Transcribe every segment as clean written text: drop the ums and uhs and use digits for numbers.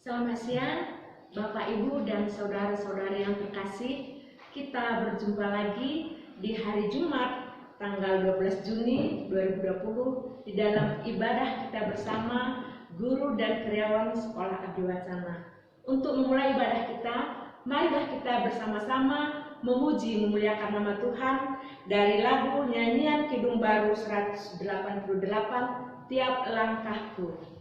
Selamat siang, Bapak, Ibu, dan saudara-saudari yang terkasih. Kita berjumpa lagi di hari Jumat, tanggal 12 Juni 2020 di dalam ibadah kita bersama guru dan karyawan Sekolah Abdi Wacana. Untuk memulai ibadah kita, marilah kita bersama-sama memuji memuliakan nama Tuhan dari lagu nyanyian Kidung Baru 188, Tiap Langkahku.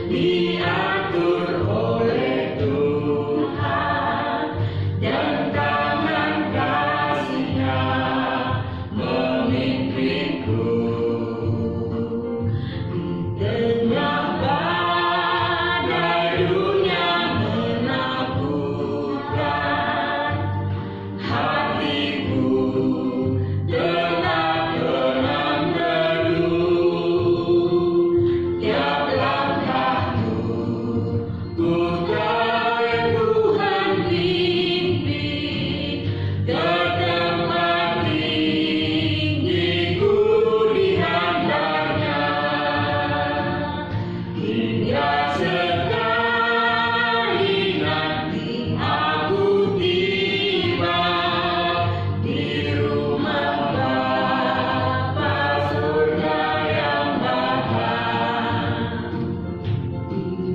Diatur oleh Tuhan dan tangan kasih-Nya memimpinku di tengah badai dunia menakutkan. Hatiku tetap tenang teduh. Tiap langkahku ku tahu Tuhan pimpin ke tempat tinggiku di handapnya. Hingga sekali nanti aku tiba di rumah Bapa surga yang bahkan.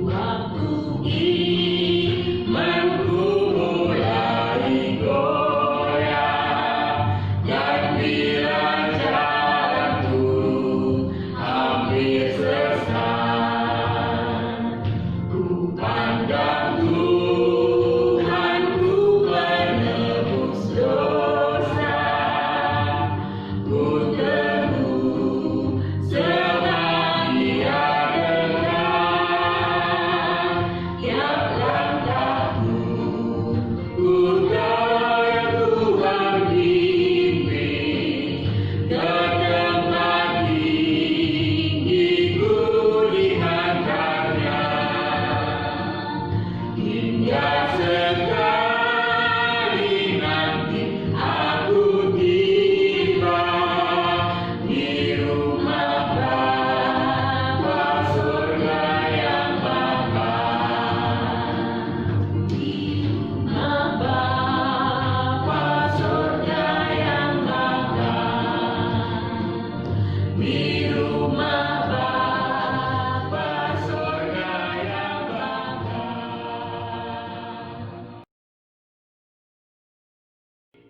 Waktu imanku mulai goyah dan bila jalanku hampir sesat, ku pandang Tuhanku penebus dosa. Ku teguh sebab Dia dekat. Tiap langkahku ku tahu Tuhan pimpin ke tempat tinggiku di handapnya. Hingga sekali nanti aku tiba di rumah Bapa surga yang bahkan. Di rumah Bapa surga yang bahkan. Di rumah Bapa surga yang bahkan.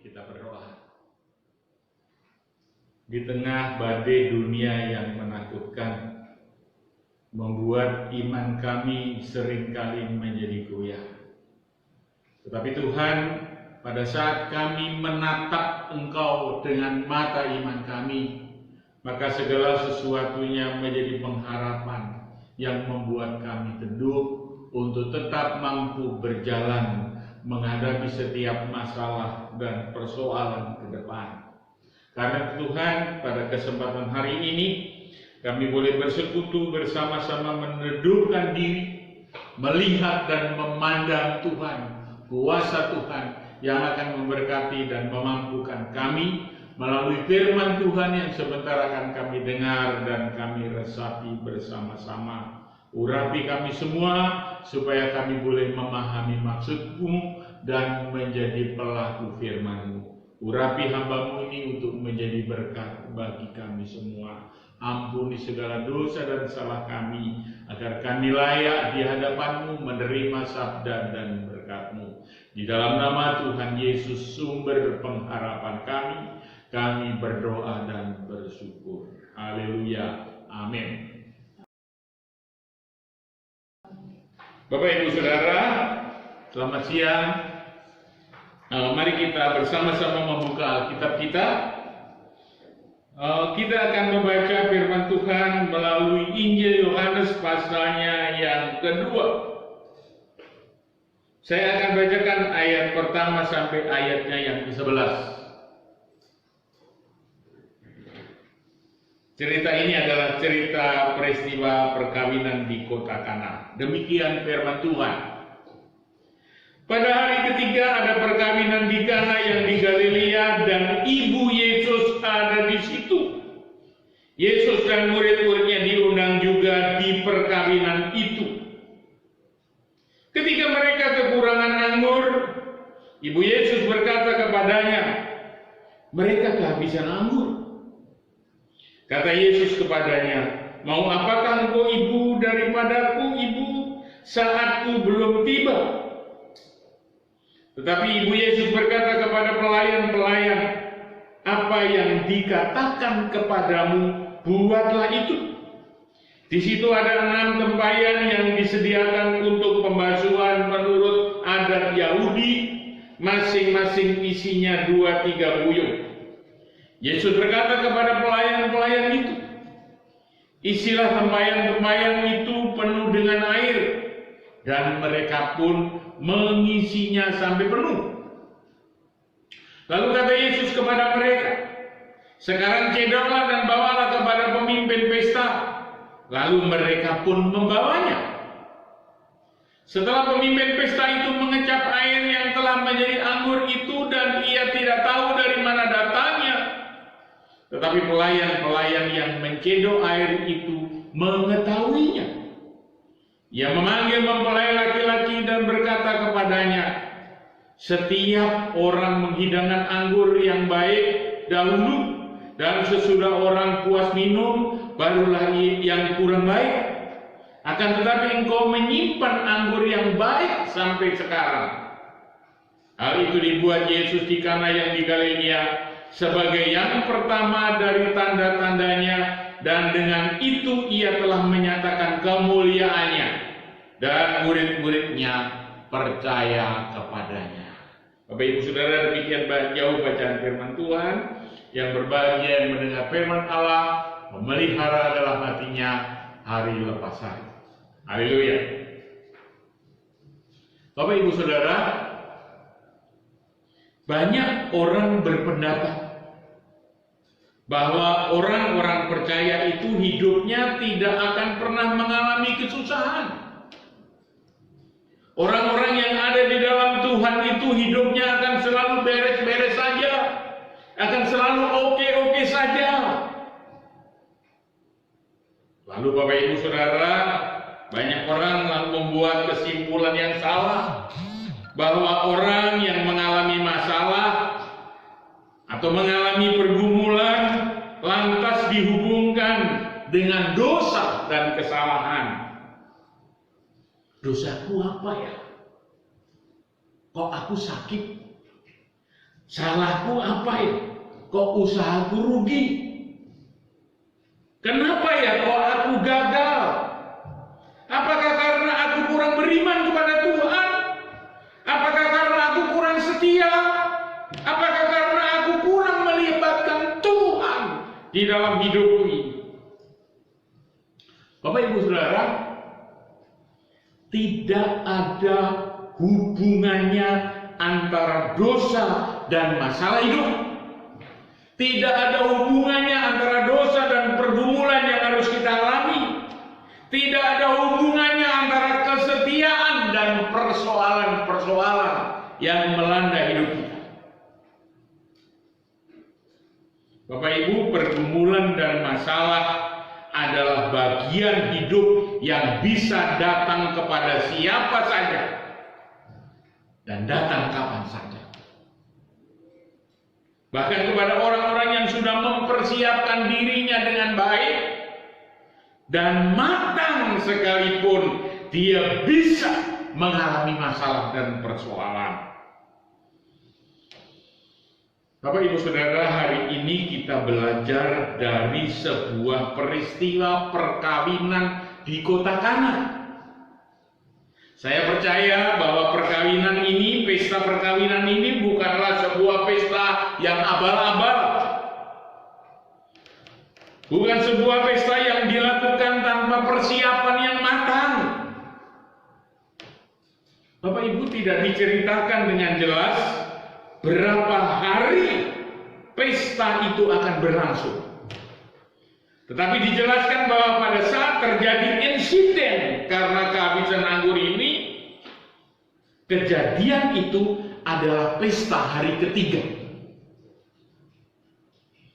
Kita berdoa. Di tengah badai dunia yang menakutkan, membuat iman kami seringkali menjadi goyah. Tetapi Tuhan, pada saat kami menatap Engkau dengan mata iman kami, maka segala sesuatunya menjadi pengharapan yang membuat kami teduh untuk tetap mampu berjalan menghadapi setiap masalah dan persoalan ke depan. Karena Tuhan, pada kesempatan hari ini kami boleh bersekutu bersama-sama meneduhkan diri, melihat dan memandang Tuhan, kuasa Tuhan yang akan memberkati dan memampukan kami melalui firman Tuhan yang sebentar akan kami dengar dan kami resapi bersama-sama. Urapi kami semua supaya kami boleh memahami maksud-Mu dan menjadi pelaku firman-Mu. Urapi hamba-Mu ini untuk menjadi berkat bagi kami semua. Ampuni segala dosa dan salah kami, agar kami layak di hadapan-Mu menerima sabda dan berkat-Mu. Di dalam nama Tuhan Yesus, sumber pengharapan kami berdoa dan bersyukur. Haleluya. Amin. Bapak Ibu Saudara, selamat siang. Mari kita bersama-sama membuka Alkitab kita. Kita akan membaca firman Tuhan melalui Injil Yohanes pasalnya yang kedua. Saya akan bacakan ayat pertama sampai ayatnya yang ke-11. Cerita ini adalah cerita peristiwa perkawinan di kota Kana. Demikian firman Tuhan. Pada hari ketiga ada perkawinan di Kana yang di Galilea dan ibu Yesus ada di situ. Yesus dan murid-muridnya diundang juga di perkawinan itu. Ketika mereka kekurangan anggur, ibu Yesus berkata kepadanya, "Mereka kehabisan anggur." Kata Yesus kepadanya, "Mau apakah engkau ibu daripadaku, ibu, saatku belum tiba?" Tetapi ibu Yesus berkata kepada pelayan-pelayan, "Apa yang dikatakan kepadamu, buatlah itu." Di situ ada 6 tempayan yang disediakan untuk pembasuhan menurut adat Yahudi, masing-masing isinya 2-3 buyung. Yesus berkata kepada pelayan-pelayan itu, "Isilah tempayan-tempayan itu penuh dengan air," dan mereka pun mengisinya sampai penuh. Lalu kata Yesus kepada mereka, "Sekarang cedoklah dan bawalah kepada pemimpin pesta." Lalu mereka pun membawanya. Setelah pemimpin pesta itu mengecap air yang telah menjadi anggur itu dan ia tidak tahu dari mana datangnya, tetapi pelayan-pelayan yang mencedok air itu mengetahuinya. Ia memanggil mempelai laki-laki dan berkata kepadanya, "Setiap orang menghidangkan anggur yang baik dahulu, dan sesudah orang puas minum, barulah yang kurang baik. Akan tetapi engkau menyimpan anggur yang baik sampai sekarang." Hal itu dibuat Yesus di Kana yang di Galilea sebagai yang pertama dari tanda-tandanya, dan dengan itu ia telah menyatakan kemuliaannya, dan murid-muridnya percaya kepadanya. Bapak Ibu Saudara, demikian jauh bacaan firman Tuhan. Yang berbahagia yang mendengar firman Allah, memelihara dalam hatinya hari lepas hari. Haleluya. Bapak Ibu Saudara, banyak orang berpendapat bahwa orang-orang percaya itu hidupnya tidak akan pernah mengalami kesusahan. Orang-orang yang ada di dalam Tuhan itu hidupnya akan selalu beres-beres saja, akan selalu oke-oke saja. Lalu Bapak Ibu Saudara, banyak orang lalu membuat kesimpulan yang salah bahwa orang yang mengalami masalah atau mengalami pergumulan lantas dihubungkan dengan dosa dan kesalahan. Dosaku apa ya? Kok aku sakit? Salahku apa ya? Kok usahaku rugi? Kenapa ya kok aku gagal? Apakah karena aku kurang beriman kepada Tuhan? Apakah karena aku kurang setia? Apakah karena aku kurang melibatkan Tuhan di dalam hidupku ini? Bapak Ibu Saudara, tidak ada hubungannya antara dosa dan masalah hidup. Tidak ada hubungannya antara dosa dan pergumulan yang harus kita alami. Tidak ada hubungannya antara kesetiaan dan persoalan-persoalan yang melanda hidup kita. Bapak Ibu, pergumulan dan masalah adalah bagian hidup yang bisa datang kepada siapa saja dan datang kapan saja. Bahkan kepada orang-orang yang sudah mempersiapkan dirinya dengan baik dan matang sekalipun, dia bisa mengalami masalah dan persoalan. Bapak Ibu Saudara, hari ini kita belajar dari sebuah peristiwa perkawinan di kota Kana. Saya percaya bahwa perkawinan ini, pesta perkawinan ini bukanlah sebuah pesta yang abal-abal. Bukan sebuah pesta yang dilakukan tanpa persiapan yang matang. Bapak Ibu, tidak diceritakan dengan jelas berapa hari pesta itu akan berlangsung. Tetapi dijelaskan bahwa pada saat terjadi insiden karena kehabisan anggur ini, Kejadian itu adalah pesta hari ketiga.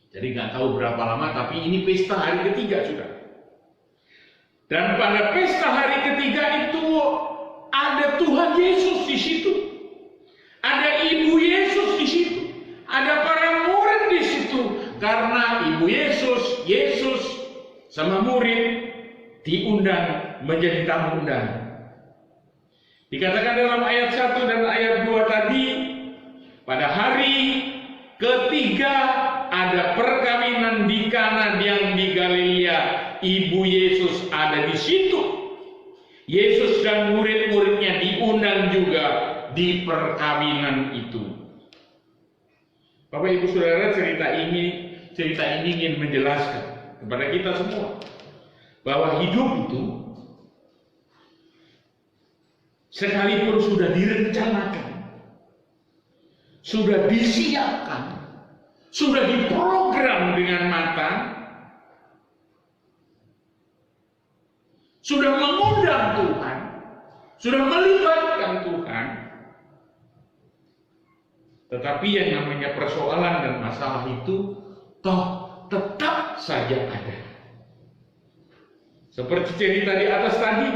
Jadi nggak tahu berapa lama, tapi ini pesta hari ketiga sudah. Dan pada pesta hari ketiga itu ada Tuhan Yesus di situ, ada Ibu Yesus di situ, ada para murid di situ. Karena Ibu Yesus sama murid diundang menjadi tamu undangan. Dikatakan dalam ayat 1 dan ayat 2 tadi, pada hari ketiga ada perkawinan di Kana yang di Galilea. Ibu Yesus ada di situ. Yesus dan murid-muridnya diundang juga di perkawinan itu. Bapak Ibu Saudara, cerita ini ingin menjelaskan kepada kita semua bahwa hidup itu sekalipun sudah direncanakan, sudah disiapkan, sudah diprogram dengan matang, sudah mengundang Tuhan, sudah melibatkan Tuhan, tetapi yang namanya persoalan dan masalah itu toh tetap saja ada. Seperti cerita di atas tadi,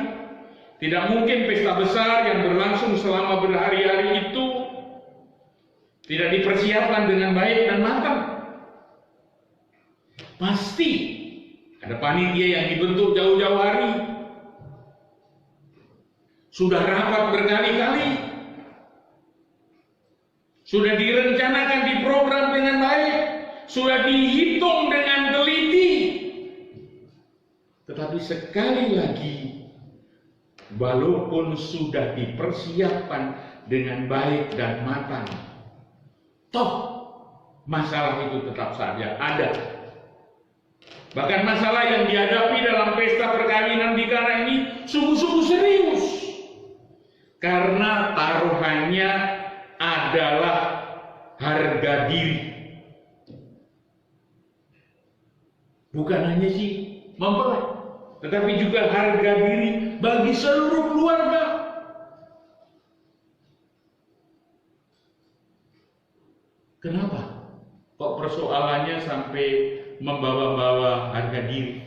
tidak mungkin pesta besar yang berlangsung selama berhari-hari itu tidak dipersiapkan dengan baik dan matang. Pasti ada panitia yang dibentuk jauh-jauh hari, sudah rapat berkali-kali, sudah direncanakan, diprogram dengan baik, sudah dihitung dengan teliti. Tetapi sekali lagi, walaupun sudah dipersiapkan dengan baik dan matang, toh masalah itu tetap saja ada. Bahkan masalah yang dihadapi dalam pesta perkawinan di Kana ini sungguh-sungguh serius, karena taruhannya adalah harga diri. Bukan hanya si mempelai, tetapi juga harga diri bagi seluruh keluarga. Kenapa kok persoalannya sampai membawa-bawa harga diri?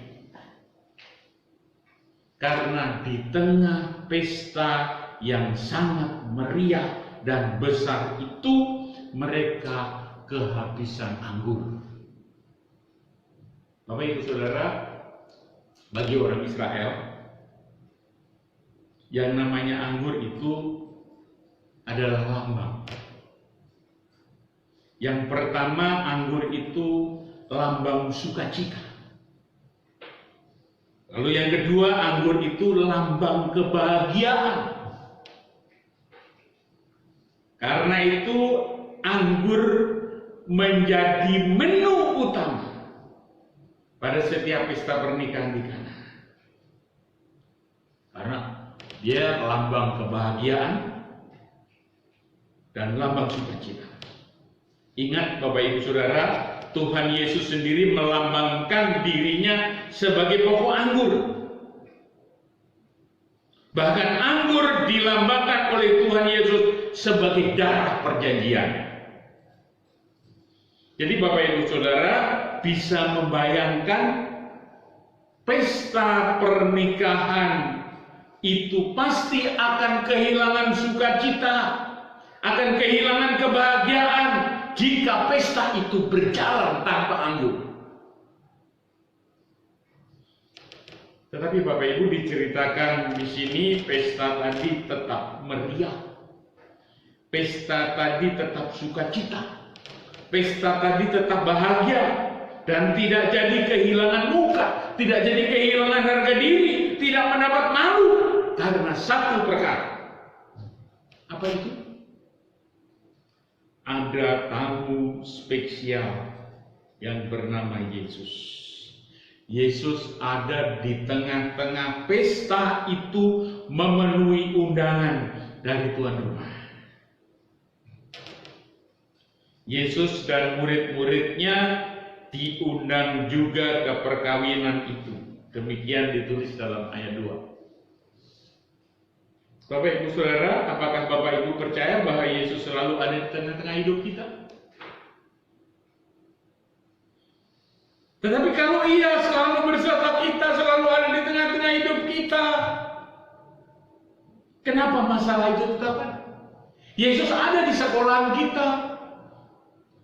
Karena di tengah pesta yang sangat meriah dan besar itu, mereka kehabisan anggur. Bapak Ibu Saudara, bagi orang Israel, yang namanya anggur itu adalah lambang. Yang pertama, anggur itu lambang sukacita. Lalu yang kedua, anggur itu lambang kebahagiaan. Karena itu anggur menjadi menu utama pada setiap pesta pernikahan di Kana. Karena dia lambang kebahagiaan dan lambang sukacita. Ingat Bapak Ibu Saudara, Tuhan Yesus sendiri melambangkan dirinya sebagai pokok anggur. Bahkan anggur dilambangkan oleh Tuhan Yesus sebagai darah perjanjian. Jadi Bapak Ibu Saudara bisa membayangkan pesta pernikahan itu pasti akan kehilangan sukacita, akan kehilangan kebahagiaan jika pesta itu berjalan tanpa anggur. Tetapi Bapak Ibu, diceritakan di sini pesta tadi tetap meriah, pesta tadi tetap sukacita, pesta tadi tetap bahagia, dan tidak jadi kehilangan muka, tidak jadi kehilangan harga diri, tidak mendapat malu karena satu perkara. Apa itu? Ada tamu spesial yang bernama Yesus. Yesus ada di tengah-tengah pesta itu, memenuhi undangan dari tuan rumah. Yesus dan murid-muridnya diundang juga ke perkawinan itu. Demikian ditulis dalam ayat 2. Bapak Ibu Saudara, apakah Bapak Ibu percaya bahwa Yesus selalu ada di tengah-tengah hidup kita? Tetapi kalau Ia selalu bersama kita, selalu ada di tengah-tengah hidup kita, kenapa masalah itu tetap ada? Yesus ada di sekolahan kita.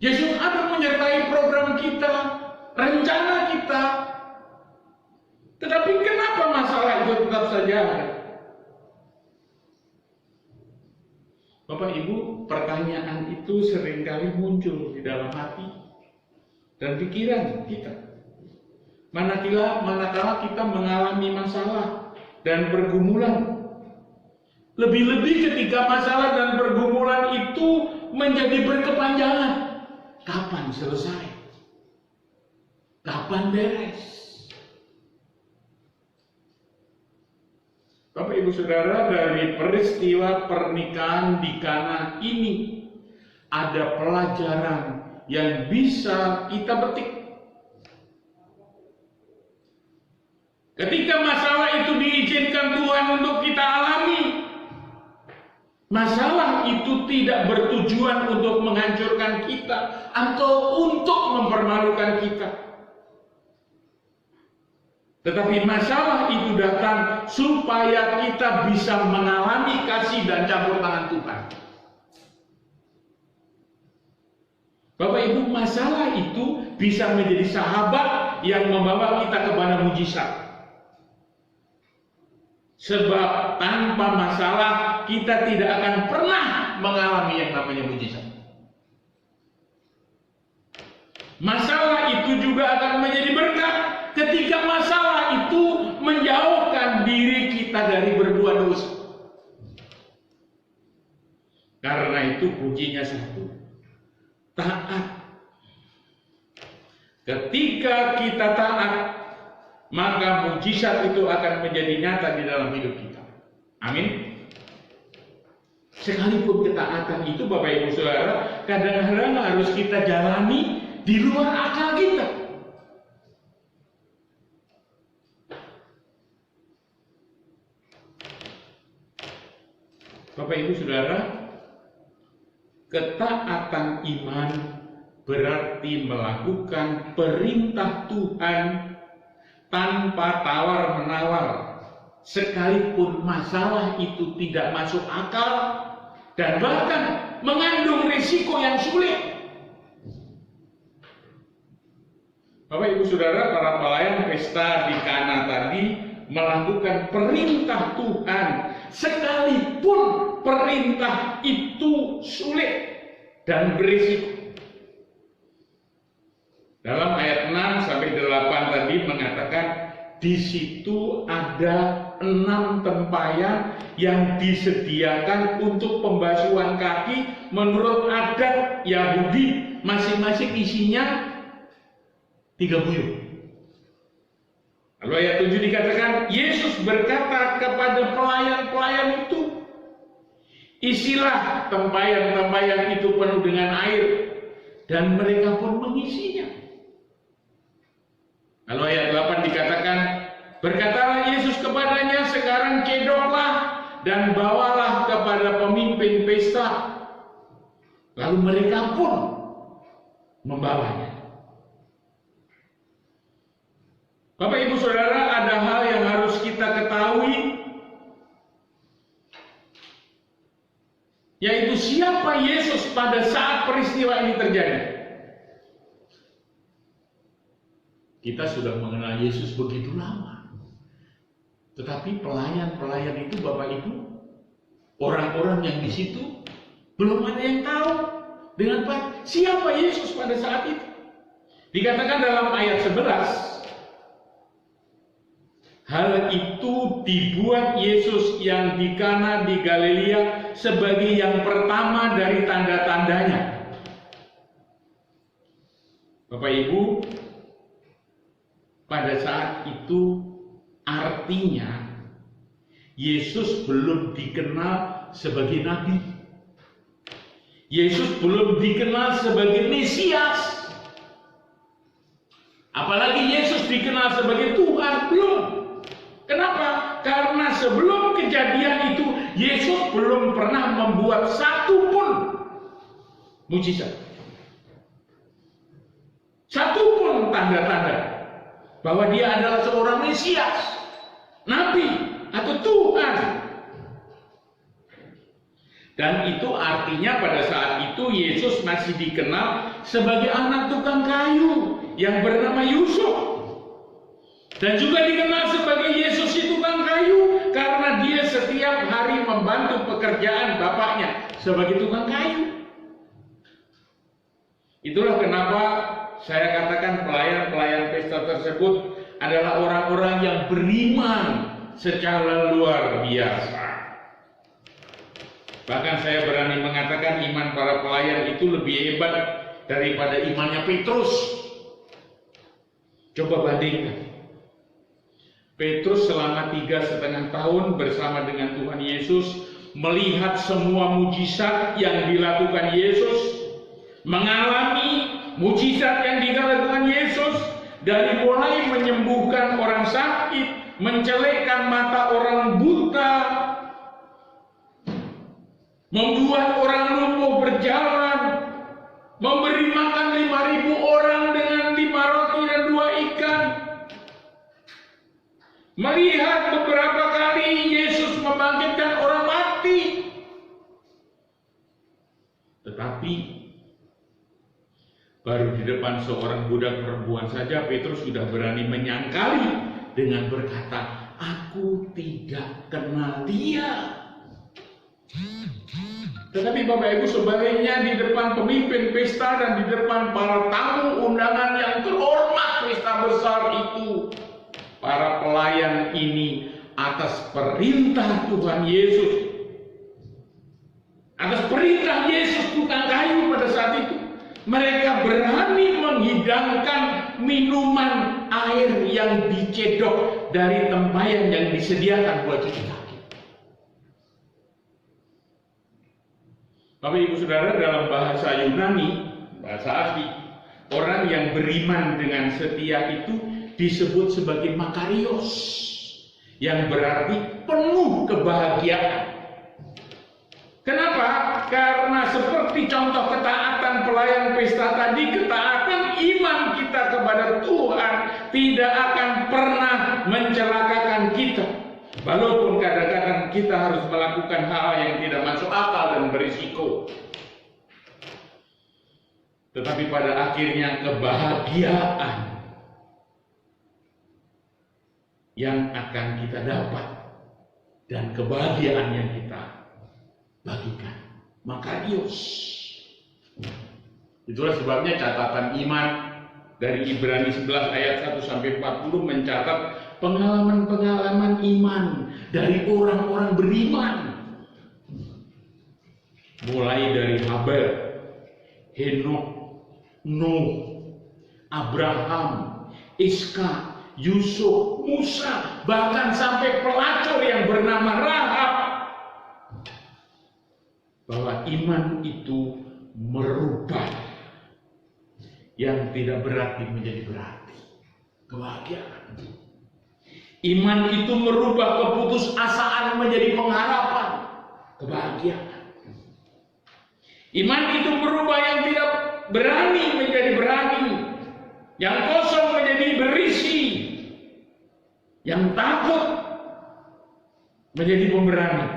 Yesus ada menyertai program kita, rencana kita. Tetapi kenapa masalah itu tetap saja ada? Bapak Ibu, pertanyaan itu seringkali muncul di dalam hati dan pikiran kita. Manakala kita mengalami masalah dan pergumulan. Lebih-lebih ketika masalah dan pergumulan itu menjadi berkepanjangan. Kapan selesai? Kapan beres? Bapak Ibu Saudara, dari peristiwa pernikahan di Kana ini ada pelajaran yang bisa kita petik. Ketika masalah itu diizinkan Tuhan untuk kita alami, masalah itu tidak bertujuan untuk menghancurkan kita atau untuk mempermalukan kita. Tetapi masalah itu datang supaya kita bisa mengalami kasih dan campur tangan Tuhan. Bapak Ibu, masalah itu bisa menjadi sahabat yang membawa kita kepada mujizat. Sebab tanpa masalah kita tidak akan pernah mengalami yang namanya mujizat. Masalah itu juga akan menjadi berkat ketika masalah itu menjauhkan diri kita dari berbuat dosa. Karena itu kuncinya satu, taat. Ketika kita taat, maka mujizat itu akan menjadi nyata di dalam hidup kita. Amin. Sekalipun ketaatan itu Bapak Ibu Saudara kadang-kadang harus kita jalani di luar akal kita. Bapak Ibu Saudara, ketaatan iman berarti melakukan perintah Tuhan tanpa tawar-menawar, sekalipun masalah itu tidak masuk akal dan bahkan mengandung risiko yang sulit. Bapak Ibu Saudara, para pelayan pesta di Kana tadi melakukan perintah Tuhan, sekalipun perintah itu sulit dan berisiko. Dalam ayat 6 sampai 8 tadi mengatakan di situ ada 6 tempayan yang disediakan untuk pembasuhan kaki menurut adat Yahudi, masing-masing isinya 3 buyung. Lalu ayat 7 dikatakan Yesus berkata kepada pelayan-pelayan itu, isilah tempayan-tempayan itu penuh dengan air, dan mereka pun mengisinya. Lalu ayat 8 dikatakan, berkatalah Yesus kepadanya, sekarang cedoklah dan bawalah kepada pemimpin pesta. Lalu mereka pun membawanya. Bapak Ibu Saudara, ada hal yang harus kita ketahui, yaitu siapa Yesus pada saat peristiwa ini terjadi. Kita sudah mengenal Yesus begitu lama, tetapi pelayan-pelayan itu, Bapak Ibu, orang-orang yang di situ belum ada yang tahu dengan baik siapa Yesus pada saat itu. Dikatakan dalam ayat 11, hal itu dibuat Yesus yang di Kana di Galilea sebagai yang pertama dari tanda-tandanya. Bapak Ibu, pada saat itu artinya Yesus belum dikenal sebagai nabi. Yesus belum dikenal sebagai Mesias. Apalagi Yesus dikenal sebagai Tuhan, belum. Kenapa? Karena sebelum kejadian itu Yesus belum pernah membuat satu pun mujizat, satu pun tanda-tanda bahwa dia adalah seorang Mesias, Nabi atau Tuhan. Dan itu artinya pada saat itu Yesus masih dikenal sebagai anak tukang kayu yang bernama Yusuf. Dan juga dikenal sebagai Yesus si tukang kayu karena dia setiap hari membantu pekerjaan bapaknya sebagai tukang kayu. Itulah kenapa saya katakan pelayan-pelayan pesta tersebut adalah orang-orang yang beriman secara luar biasa. Bahkan saya berani mengatakan iman para pelayan itu lebih hebat daripada imannya Petrus. Coba bandingkan. Petrus selama 3,5 tahun bersama dengan Tuhan Yesus melihat semua mujizat yang dilakukan Yesus, mengalami mujizat yang dilakukan Yesus, dari mulai menyembuhkan orang sakit, mencelekkan mata orang buta, membuat orang lumpuh berjalan, memberi makan 5.000 orang dengan 5 roti dan 2 ikan. Melihat beberapa kali Yesus membangkitkan orang mati. Tetapi baru di depan seorang budak perempuan saja Petrus sudah berani menyangkali dengan berkata, "Aku tidak kenal dia." Tetapi Bapak Ibu, sebaliknya di depan pemimpin pesta dan di depan para tamu undangan yang terhormat pesta besar itu, para pelayan ini atas perintah Tuhan Yesus, atas perintah Yesus tukang kayu pada saat itu, mereka berani menghidangkan minuman air yang dicedok dari tempayan yang disediakan buat cuci kaki. Bapak Ibu Saudara, dalam bahasa Yunani, bahasa asli, orang yang beriman dengan setia itu disebut sebagai makarios, yang berarti penuh kebahagiaan. Kenapa? Karena seperti contoh ketaatan pelayan pesta tadi, ketaatan iman kita kepada Tuhan tidak akan pernah mencelakakan kita. Walaupun kadang-kadang kita harus melakukan hal yang tidak masuk akal dan berisiko. Tetapi pada akhirnya kebahagiaan yang akan kita dapat dan kebahagiaan yang kita bagikan, makarios. Itulah sebabnya catatan iman dari Ibrani 11 ayat 1 sampai 40 mencatat pengalaman-pengalaman iman dari orang-orang beriman. Mulai dari Habel, Henok, Nuh, Abraham, Iska, Yusuf, Musa, bahkan sampai pelacur yang bernama Rahab. Bahwa iman itu merubah yang tidak berarti menjadi berarti. Kebahagiaan. Iman itu merubah keputusasaan menjadi pengharapan. Kebahagiaan. Iman itu merubah yang tidak berani menjadi berani. Yang kosong menjadi berisi. Yang takut menjadi pemberani.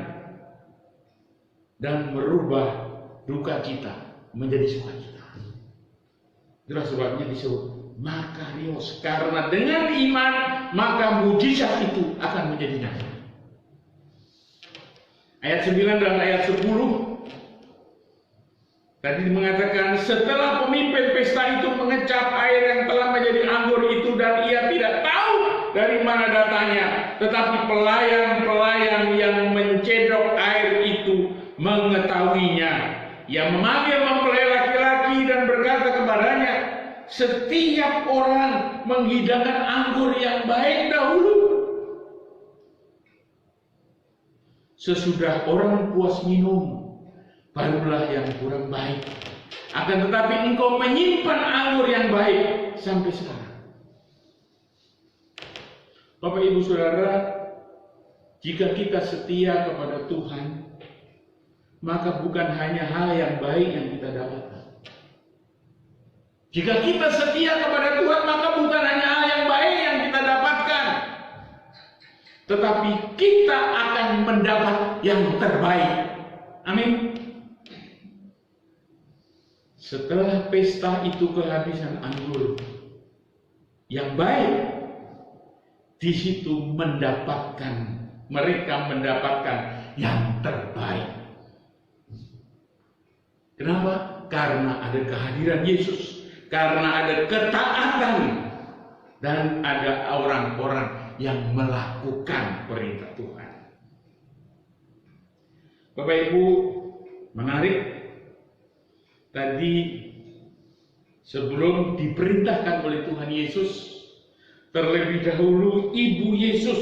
Dan merubah duka kita menjadi sukacita. Itulah sebabnya disebut makarios. Karena dengan iman maka mujizat itu akan menjadi nyata. Ayat 9 dan ayat 10 tadi mengatakan, setelah pemimpin pesta itu mengecap air yang telah menjadi anggur itu dan ia tidak tahu dari mana datangnya, tetapi pelayan-pelayan yang mencedok air itu mengetahuinya. Ia memanggil mempelai laki-laki dan berkata kepadanya, setiap orang menghidangkan anggur yang baik dahulu. Sesudah orang puas minum, barulah yang kurang baik. Akan tetapi engkau menyimpan anggur yang baik sampai sekarang. Bapak Ibu Saudara, Jika kita setia kepada Tuhan, maka bukan hanya hal yang baik yang kita dapatkan. Jika kita setia kepada Tuhan, maka bukan hanya hal yang baik yang kita dapatkan, tetapi kita akan mendapat yang terbaik. Amin. Setelah pesta itu kehabisan anggur, yang baik di situ mereka mendapatkan yang terbaik. Kenapa? Karena ada kehadiran Yesus, karena ada ketaatan, dan ada orang-orang yang melakukan perintah Tuhan. Bapak Ibu, menarik tadi sebelum diperintahkan oleh Tuhan Yesus, terlebih dahulu Ibu Yesus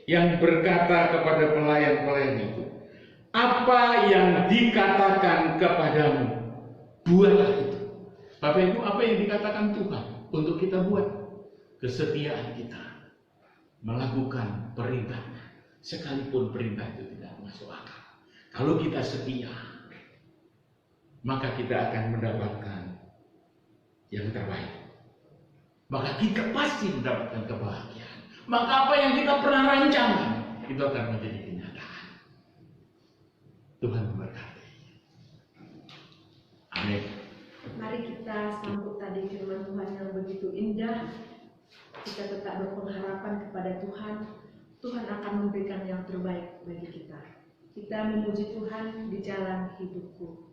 yang berkata kepada pelayan-pelayan itu, apa yang dikatakan kepadamu, buatlah itu. Bapak Ibu, apa yang dikatakan Tuhan untuk kita buat? Kesetiaan kita melakukan perintahnya, sekalipun perintah itu tidak masuk akal. Kalau kita setia, maka kita akan mendapatkan yang terbaik. Maka kita pasti mendapatkan kebahagiaan. Maka apa yang kita pernah rancangkan, itu akan menjadi kenyataan. Tuhan memberkati. Amin. Mari kita sambut tadi firman Tuhan yang begitu indah. Kita tetap berpengharapan kepada Tuhan. Tuhan akan memberikan yang terbaik bagi kita. Kita memuji Tuhan di jalan hidupku.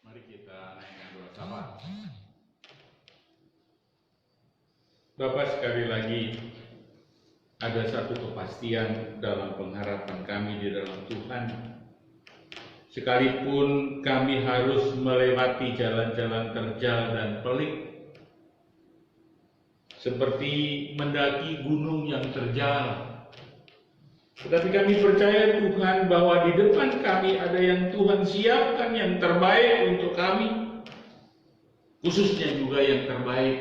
Mari kita naikkan doa sama. Bapak, sekali lagi ada satu kepastian dalam pengharapan kami di dalam Tuhan. Sekalipun kami harus melewati jalan-jalan terjal dan pelik, seperti mendaki gunung yang terjal, tetapi kami percaya Tuhan bahwa di depan kami ada yang Tuhan siapkan yang terbaik untuk kami. khususnya juga yang terbaik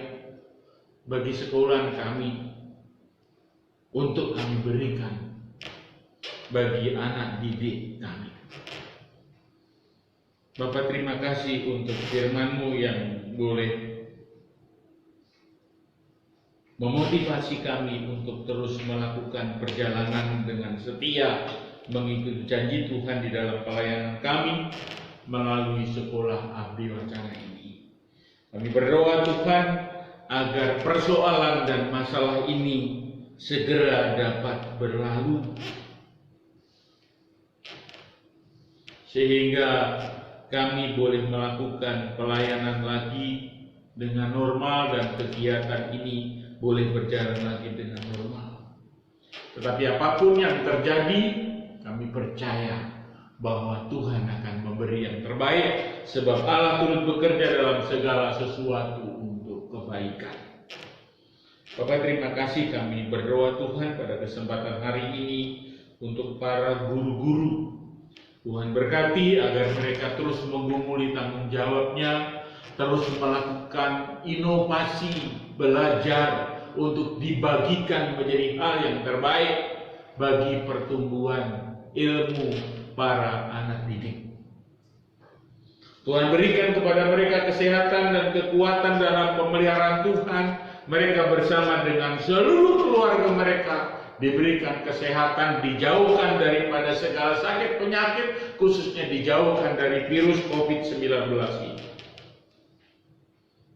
bagi sekolah kami untuk kami berikan bagi anak didik kami. Bapak, terima kasih untuk firman-Mu yang boleh memotivasi kami untuk terus melakukan perjalanan dengan setia mengikuti janji Tuhan di dalam pelayanan kami melalui sekolah Abdi Wacana ini. Kami berdoa Tuhan agar persoalan dan masalah ini segera dapat berlalu, sehingga kami boleh melakukan pelayanan lagi dengan normal dan kegiatan ini boleh berjalan lagi dengan normal. Tetapi apapun yang terjadi, kami percaya bahwa Tuhan akan memberi yang terbaik, sebab Allah turut bekerja dalam segala sesuatu untuk kebaikan. Bapak, terima kasih, kami berdoa Tuhan pada kesempatan hari ini untuk para guru-guru. Tuhan berkati agar mereka terus menggumuli tanggung jawabnya, terus melakukan inovasi, belajar untuk dibagikan menjadi hal yang terbaik bagi pertumbuhan ilmu para anak didik. Tuhan berikan kepada mereka kesehatan dan kekuatan dalam pemeliharaan Tuhan. Mereka bersama dengan seluruh keluarga mereka diberikan kesehatan, dijauhkan daripada segala sakit penyakit, khususnya dijauhkan dari virus COVID-19 ini.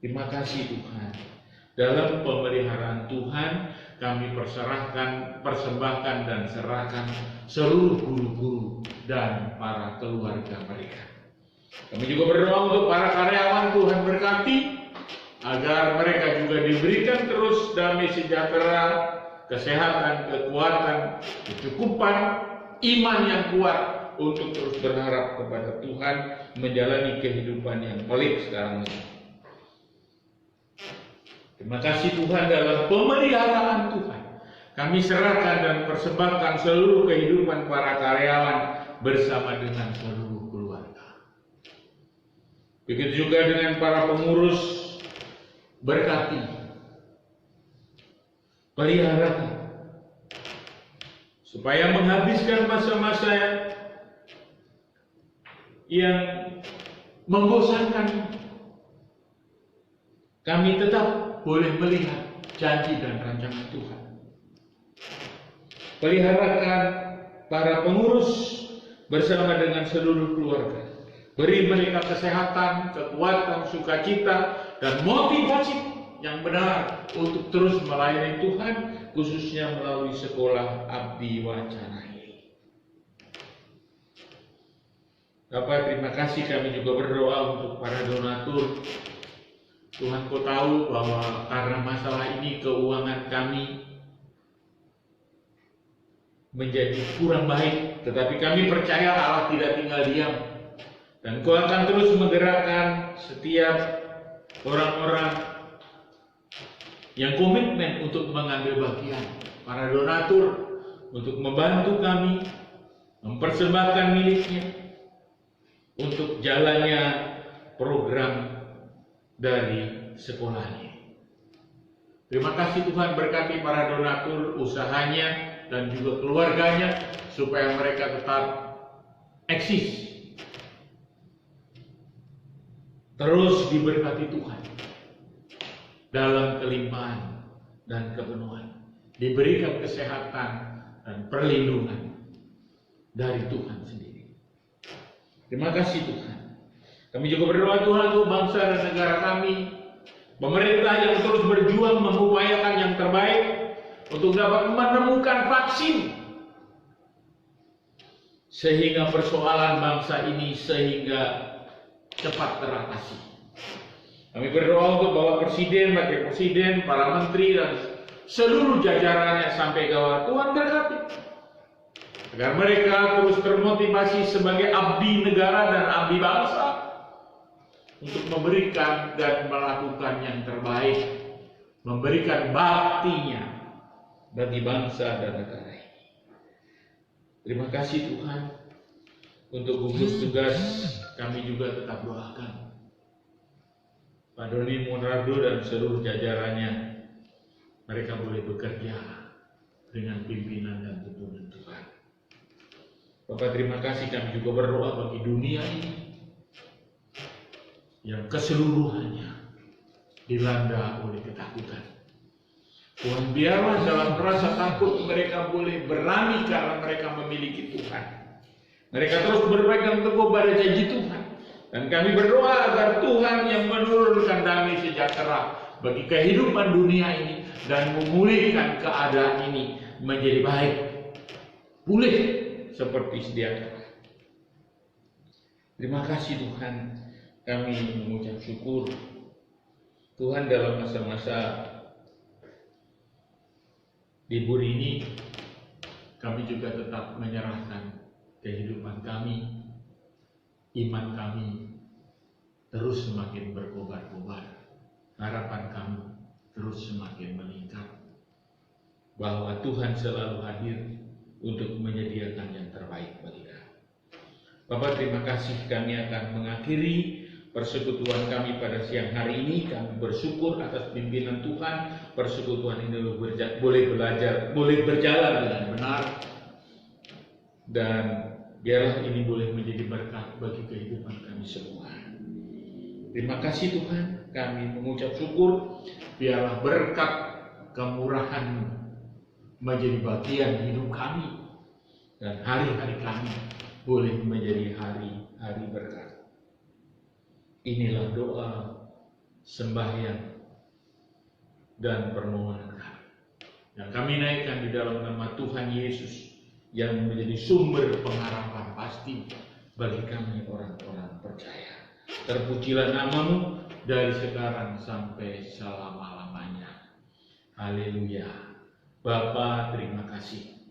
Terima kasih Tuhan. Dalam pemeliharaan Tuhan, kami persembahkan dan serahkan seluruh guru-guru dan para keluarga mereka. Kami juga berdoa untuk para karyawan, Tuhan berkati agar mereka juga diberikan terus damai sejahtera, kesehatan, kekuatan, kecukupan, iman yang kuat untuk terus berharap kepada Tuhan, menjalani kehidupan yang pelik sekarang ini. Terima kasih Tuhan, dalam pemeliharaan Tuhan kami serahkan dan persembahkan seluruh kehidupan para karyawan bersama dengan seluruh keluarga. Begitu juga dengan para pengurus, berkati, pelihara, supaya menghabiskan masa-masa yang membosankan, kami tetap boleh melihat janji dan rancangan Tuhan. Peliharakan para pengurus bersama dengan seluruh keluarga. Beri mereka kesehatan, kekuatan, sukacita, dan motivasi yang benar untuk terus melayani Tuhan, khususnya melalui sekolah Abdi Wacana ini. Bapak, terima kasih, kami juga berdoa untuk para donatur. Tuhan, Kau tahu bahwa karena masalah ini keuangan kami menjadi kurang baik, tetapi kami percaya Allah tidak tinggal diam, dan Kau akan terus menggerakkan setiap orang-orang yang komitmen untuk mengambil bagian, para donatur, untuk membantu kami mempersembahkan miliknya untuk jalannya program dari sekolahnya. Terima kasih Tuhan, berkati para donatur, usahanya, dan juga keluarganya, supaya mereka tetap eksis, terus diberkati Tuhan dalam kelimpahan dan kepenuhan, diberikan kesehatan dan perlindungan dari Tuhan sendiri. Terima kasih Tuhan. Kami juga berdoa Tuhan untuk bangsa dan negara kami, pemerintah yang terus berjuang mengupayakan yang terbaik untuk dapat menemukan vaksin, sehingga persoalan bangsa ini cepat teratasi. Kami berdoa untuk Bapak Presiden, Wakil Presiden, para menteri, dan seluruh jajarannya sampai bawah. Tuhan berkati agar mereka terus termotivasi sebagai abdi negara dan abdi bangsa untuk memberikan dan melakukan yang terbaik, memberikan baktinya bagi bangsa dan negara ini. Terima kasih Tuhan. Untuk gugus tugas kami juga tetap doakan Pak Doni Monardo dan seluruh jajarannya, mereka boleh bekerja dengan pimpinan dan tuntunan Tuhan. Bapak, terima kasih, kami juga berdoa bagi dunia ini yang keseluruhannya dilanda oleh ketakutan. Tuhan, biarlah dalam rasa takut mereka boleh berani karena mereka memiliki Tuhan. Mereka terus berpegang teguh pada janji Tuhan. Dan kami berdoa agar Tuhan yang menurunkan damai sejahtera bagi kehidupan dunia ini dan memulihkan keadaan ini menjadi baik, pulih seperti sedia kala. Terima kasih Tuhan, kami mengucap syukur. Tuhan, dalam masa-masa libur ini kami juga tetap menyerahkan kehidupan kami, iman kami terus semakin berkobar-kobar, harapan kami terus semakin meningkat, bahwa Tuhan selalu hadir untuk menyediakan yang terbaik bagi kami. Bapak, terima kasih, kami akan mengakhiri persekutuan kami pada siang hari ini. Kami bersyukur atas pimpinan Tuhan. Persekutuan ini boleh berjalan dengan benar, dan biarlah ini boleh menjadi berkat bagi kehidupan kami semua. Terima kasih Tuhan, kami mengucap syukur. Biarlah berkat kemurahan-Mu menjadi bagian hidup kami, dan hari-hari kami boleh menjadi hari-hari berkat. Inilah doa, sembahyang, dan permohonan kami yang kami naikkan di dalam nama Tuhan Yesus, yang menjadi sumber pengharapan pasti bagi kami orang-orang percaya. Terpujilah nama-Mu dari sekarang sampai selama-lamanya. Haleluya. Bapa, terima kasih.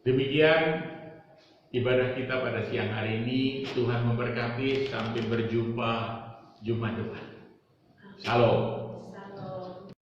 Demikian ibadah kita pada siang hari ini. Tuhan memberkati, sampai berjumpa Jumat depan. Shalom.